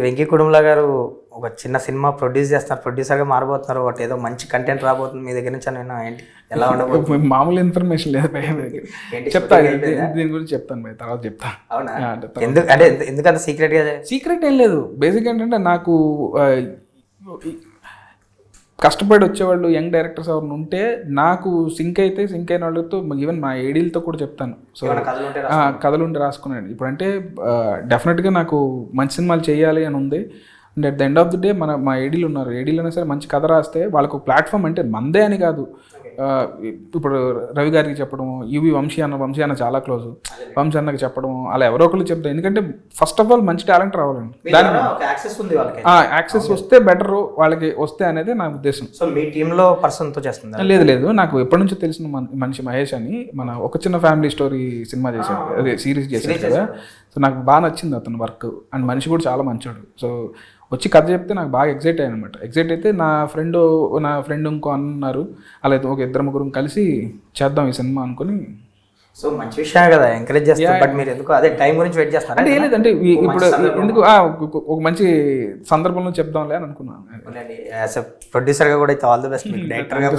వెంకీ కుటుంబల గారు ఒక చిన్న సినిమా ప్రొడ్యూస్ చేస్తున్నారు, ప్రొడ్యూసర్గా మారబోతున్నారు, ఒకటి ఏదో మంచి కంటెంట్ రాబోతుంది మీ దగ్గర నుంచి నేను ఏంటి ఎలా ఉండబోతుంది? మామూలు ఇన్ఫర్మేషన్ లేదు భయ, చెప్తా దీని గురించి చెప్తాను భయ, తర్వాత చెప్తా. అవునా? ఎందుకు అంటే ఎందుకంత సీక్రెట్గా? సీక్రెట్ ఏం లేదు, బేసిక్ ఏంటంటే నాకు కష్టపడి వచ్చేవాళ్ళు యంగ్ డైరెక్టర్స్ ఎవరిని ఉంటే నాకు సింక్ అయిన వాళ్ళతో ఈవెన్ మా ఏడీలతో కూడా చెప్తాను. సో కథలు ఉంటే రాసుకున్నాను. ఇప్పుడంటే డెఫినెట్గా నాకు మంచి సినిమాలు చేయాలి అని ఉంది. And at the end of the day మా ఏడీలు ఉన్నారు, ఏడీలు అయినా సరే మంచి కథ రాస్తే వాళ్ళకు ప్లాట్ఫామ్ అంటే మందే అని కాదు. ఇప్పుడు రవి గారికి చెప్పడం, యువి వంశీ అన్న చాలా క్లోజ్, వంశీ అన్నకి చెప్పడం, అలా ఎవరో ఒకళ్ళు చెప్తారు. ఎందుకంటే ఫస్ట్ ఆఫ్ ఆల్ మంచి టాలెంట్ రావాలండి, దానికి యాక్సెస్ వస్తే బెటర్, వాళ్ళకి వస్తే అనేది నా ఉద్దేశం. సో మీ టీంలో పర్సన్తో చేస్తుంది? లేదు, నాకు ఎప్పటి నుంచో తెలిసిన మనిషి మహేష్ అని, మన ఒక చిన్న ఫ్యామిలీ స్టోరీ సినిమా చేశాడు, అదే సిరీస్ చేశాడు కదా. సో నాకు బాగా నచ్చింది అతను వర్క్, అండ్ మనిషి కూడా చాలా మంచోడు. సో వచ్చి కథ చెప్తే నాకు బాగా ఎగ్జైట్ అయ్యాను అనమాట. ఎగ్జైట్ అయితే నా ఫ్రెండ్ ఇంకో అన్నారు, అలా ఒక ఇద్దరు ముగ్గురు కలిసి చేద్దాం ఈ సినిమా అనుకుని. సో మంచి విషయం కదా, ఎంకరేజ్ చేస్తారు. బట్ మీరు ఎందుకు అదే టైం గురించి వెయిట్ చేస్తారు అంటే? లేదంటే ఇప్పుడు ఎందుకు ఒక మంచి సందర్భంలో చెప్దాంలే అని అనుకున్నాను. యాజ్ ఎ ప్రొడ్యూసర్గా కూడా ఆల్ ది బెస్ట్, డైరెక్టర్గా.